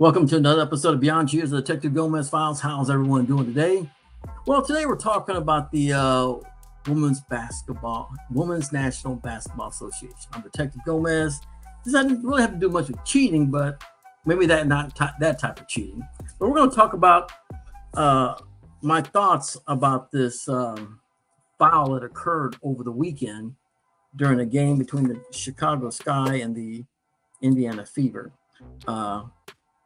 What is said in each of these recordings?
Welcome to another episode of Beyond Cheers, the Detective Gomez Files. How's everyone doing today? Well, today we're talking about the Women's National Basketball Association. I'm Detective Gomez. This doesn't really have to do much with cheating, but maybe that type of cheating. But we're going to talk about my thoughts about this foul that occurred over the weekend during a game between the Chicago Sky and the Indiana Fever.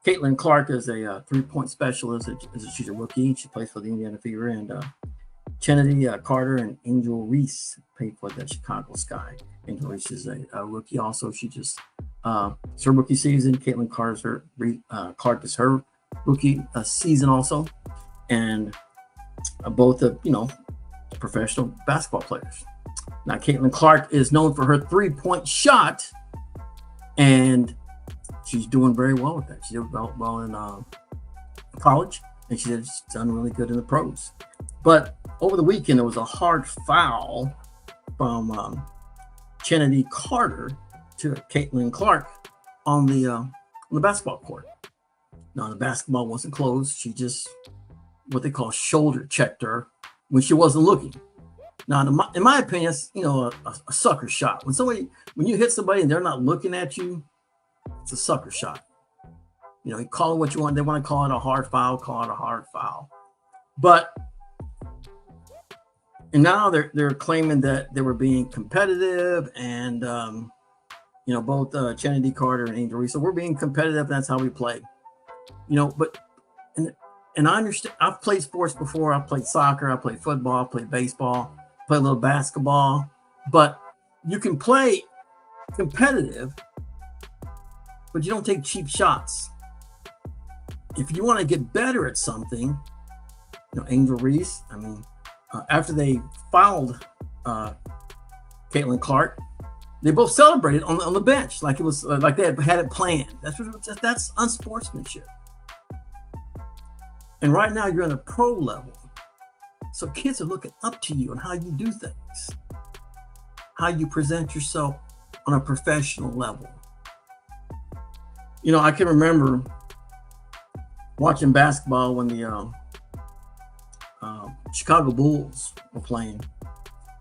𝐂𝐡𝐚_𝐤𝐿 is a three-point specialist. She's a rookie. She plays for the Indiana Fever. And 𝐻ENNEDY Carter and 𝐸𝐴NGEL_REESE play for the Chicago Sky. 𝐸𝐴NGEL REESE is a rookie also. She just, it's her rookie season. 𝐂𝐡𝐚 Clark is her rookie season also. And both of, professional basketball players. Now, 𝐂𝐡𝐚 Clark is known for her three-point shot. And she's doing very well with that. She did well in college, and she's done really good in the pros. But over the weekend, there was a hard foul from 𝐻ENNEDY Carter to 𝐂𝐡𝐚 Clark on the basketball court. Now, the basketball wasn't closed. She just, what they call, shoulder checked her when she wasn't looking. Now, in my opinion, it's, a sucker shot. When you hit somebody and they're not looking at you, it's a sucker shot. You call it what you want. They want to call it a hard foul, call it a hard foul. And now they're claiming that they were being competitive, and both 𝐻ENNEDY Carter and 𝐸𝐴NGEL REESE. So we're being competitive. That's how we play. But I understand. I've played sports before. I've played soccer. I played football. I played baseball. Play a little basketball. But you can play competitive, but you don't take cheap shots. If you want to get better at something, 𝐸𝐴NGEL REESE, after they fouled 𝐂𝐡𝐚 Clark, they both celebrated on the bench like it was like they had it planned. That's unsportsmanship. And right now you're on a pro level, so kids are looking up to you and how you do things, how you present yourself on a professional level. I can remember watching basketball when the Chicago Bulls were playing,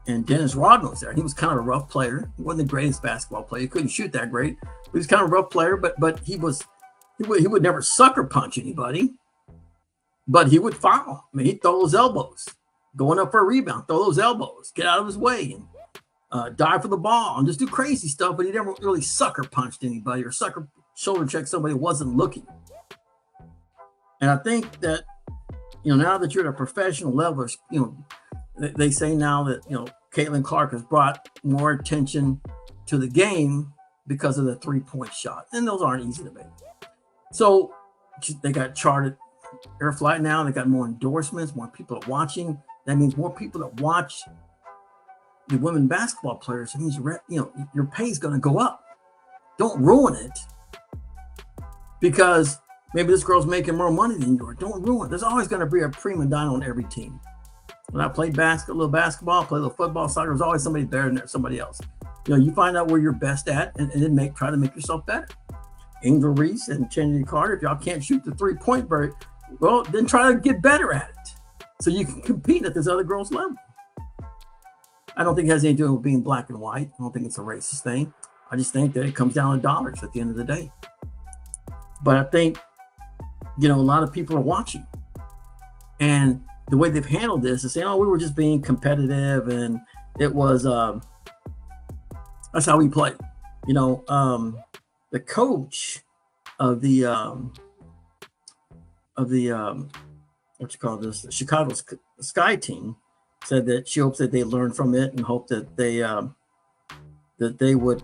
and Dennis Rodman was there. He was kind of a rough player. He wasn't the greatest basketball player. He couldn't shoot that great. He was kind of a rough player, but he would never sucker punch anybody. But he would foul. He'd throw those elbows, going up for a rebound, throw those elbows, get out of his way, and dive for the ball, and just do crazy stuff. But he never really sucker punched anybody or shoulder check somebody who wasn't looking. And I think that, now that you're at a professional level, they say now that, 𝐂𝐡𝐚 Clark has brought more attention to the game because of the three-point shot. And those aren't easy to make. So they got charted air flight now. They got more endorsements, more people are watching. That means more people that watch the women basketball players. It means your pay is going to go up. Don't ruin it because maybe this girl's making more money than you are. Don't ruin it. There's always going to be a prima donna on every team. When I played a little basketball, played a little football, soccer, there's always somebody better than somebody else. You find out where you're best at and then try to make yourself better. 𝐸𝐴NGEL REESE and 𝐻ENNEDY Carter, if y'all can't shoot the three-point very well, then try to get better at it so you can compete at this other girl's level. I don't think it has anything to do with being black and white. I don't think it's a racist thing. I just think that it comes down to dollars at the end of the day. But I think, a lot of people are watching. And the way they've handled this is saying, we were just being competitive, and it was, that's how we play. The coach of the the Chicago Sky team said that she hopes that they learn from it and hope that they would,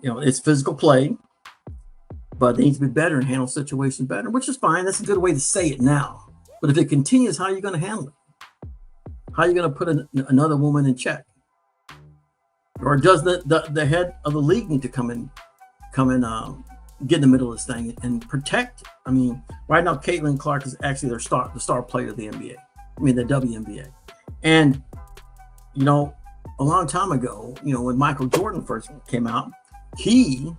it's physical play, but they need to be better and handle situations better, which is fine. That's a good way to say it now. But if it continues, how are you going to handle it? How are you going to put another woman in check? Or does the head of the league need to come in, get in the middle of this thing and protect? Right now, 𝐂𝐡𝐚 Clark is actually the star player of the NBA. The WNBA. And, a long time ago, when Michael Jordan first came out, he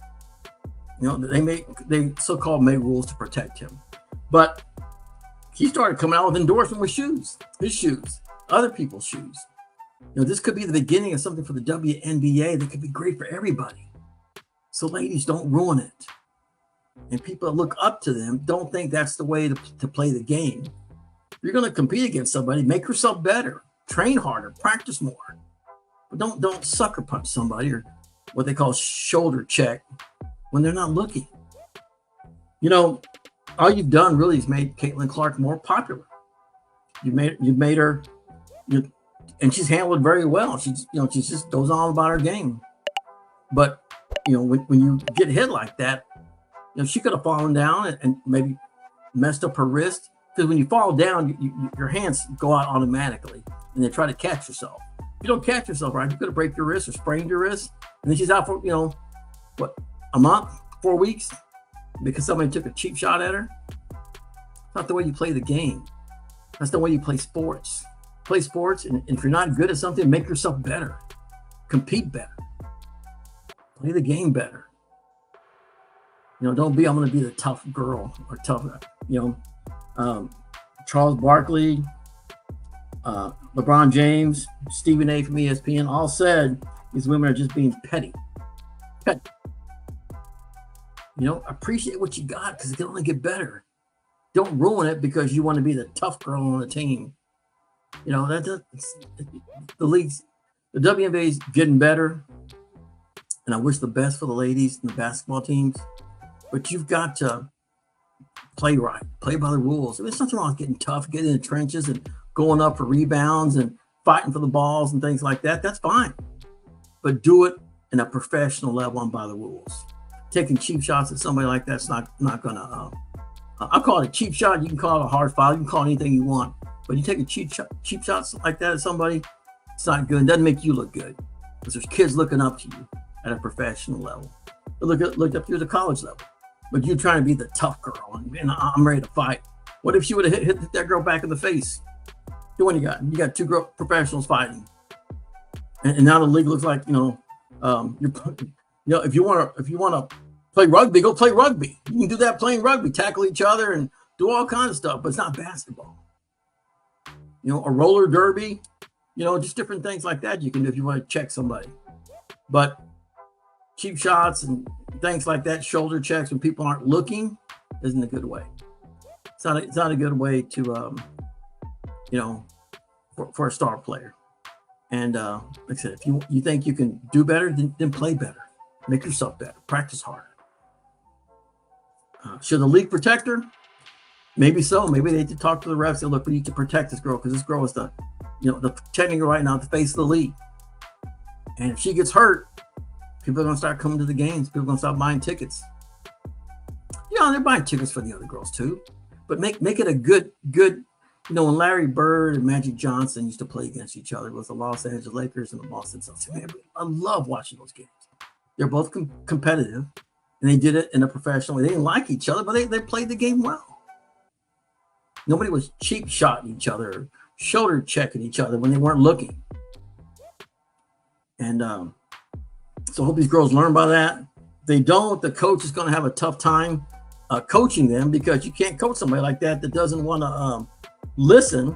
You know, they so-called made rules to protect him, but he started coming out with endorsement with shoes, his shoes, other people's shoes. You know, this could be the beginning of something for the WNBA that could be great for everybody. So ladies, don't ruin it. And people that look up to them, don't think that's the way to play the game. If you're going to compete against somebody, make yourself better, train harder, practice more. But don't sucker punch somebody or what they call shoulder check when they're not looking. You know, all you've done really is made 𝐲𝐿𝐴 Clark more popular. You've made her, and she's handled it very well. She just goes on about her game. But when you get hit like that, she could have fallen down and maybe messed up her wrist. Because when you fall down, your hands go out automatically, and they try to catch yourself. If you don't catch yourself right, you could have break your wrist or sprained your wrist, and then she's out for a month, 4 weeks, because somebody took a cheap shot at her. It's not the way you play the game. That's the way you play sports. Play sports, and if you're not good at something, make yourself better. Compete better. Play the game better. Don't be, I'm going to be the tough girl or tough, Charles Barkley, LeBron James, Stephen A. from ESPN all said these women are just being petty. Appreciate what you got because it can only get better. Don't ruin it because you want to be the tough girl on the team. The leagues, the WNBA is getting better, and I wish the best for the ladies and the basketball teams. But you've got to play right, play by the rules. There's nothing wrong with getting tough, getting in the trenches and going up for rebounds and fighting for the balls and things like that. That's fine. But do it in a professional level and by the rules. Taking cheap shots at somebody like that's not going to, I'll call it a cheap shot. You can call it a hard foul. You can call it anything you want. But you take a cheap shots like that at somebody, it's not good. It doesn't make you look good because there's kids looking up to you at a professional level. They look up to you at the college level. But you're trying to be the tough girl, and I'm ready to fight. What if she would have hit that girl back in the face? What you got? You got two professionals fighting, and now the league looks like if you want to play rugby, go play rugby. You can do that playing rugby, tackle each other, and do all kinds of stuff. But it's not basketball. A roller derby, just different things like that you can do if you want to check somebody. But cheap shots and things like that, shoulder checks when people aren't looking, isn't a good way. It's not a good way to, for a star player. And like I said, if you think you can do better, then play better. Make yourself better. Practice harder. Should the league protect her? Maybe so. Maybe they need to talk to the refs and say, look, we need to protect this girl because this girl is the protecting her right now, the face of the league. And if she gets hurt, people are going to start coming to the games. People are going to start buying tickets. They're buying tickets for the other girls too. But make it a good. When Larry Bird and Magic Johnson used to play against each other with the Los Angeles Lakers and the Boston Celtics. Man, I love watching those games. They're both competitive, and they did it in a professional way. They didn't like each other, but they played the game well. Nobody was cheap shotting each other, or shoulder checking each other when they weren't looking. And so I hope these girls learn by that. If they don't, the coach is going to have a tough time coaching them because you can't coach somebody like that doesn't want to listen.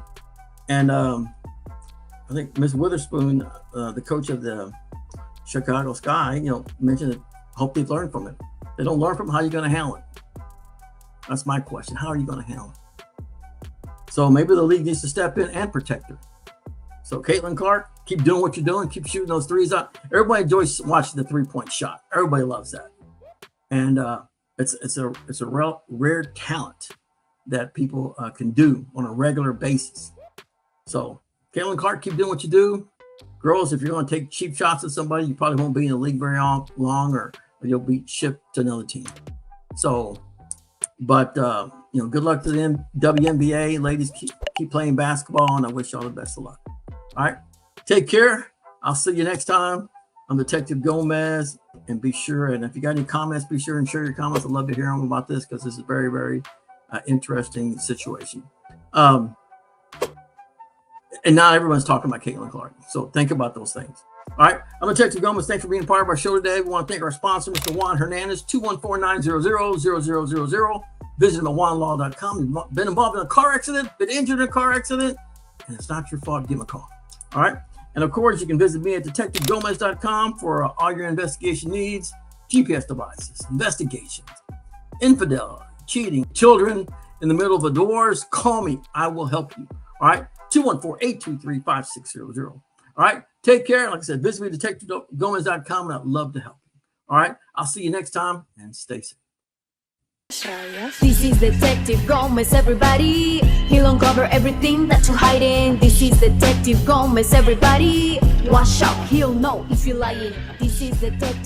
And I think Ms. Witherspoon, the coach of the Chicago Sky, mentioned that hope they've learned from it. If they don't learn from it, how are you going to handle it? That's my question. How are you going to handle it? So maybe the league needs to step in and protect her. So 𝐲𝐿𝐴 Clark, keep doing what you're doing. Keep shooting those threes out. Everybody enjoys watching the three-point shot. Everybody loves that. And it's a rare talent that people can do on a regular basis. So 𝐲𝐿𝐴 Clark, keep doing what you do. Girls, if you're going to take cheap shots at somebody, you probably won't be in the league very long, or you'll be shipped to another team. So, but good luck to the WNBA. Ladies, keep playing basketball, and I wish y'all the best of luck. All right, take care. I'll see you next time. I'm Detective Gomez, and be sure, and if you got any comments, be sure and share your comments. I'd love to hear them about this because this is a very, very interesting situation. And not everyone's talking about 𝐲𝐿𝐴 Clark. So think about those things. All right, I'm Detective Gomez. Thanks for being a part of our show today. We want to thank our sponsor, Mr. Juan Hernandez, 214-900-0000. Visit him at juanlaw.com. You've been involved in a car accident, been injured in a car accident, and it's not your fault. Give him a call. All right, and of course, you can visit me at detectivegomez.com for all your investigation needs, GPS devices, investigations, infidelity, cheating, children in the middle of a divorce. Call me. I will help you. All right, 214-823-5600. All right, take care. Like I said, visit me at detectivegomez.com, and I'd love to help you. All right, I'll see you next time, and stay safe. This is Detective Gomez, everybody. He'll uncover everything that you're hiding. This is Detective Gomez, everybody. Watch out, he'll know if you're lying. This is Detective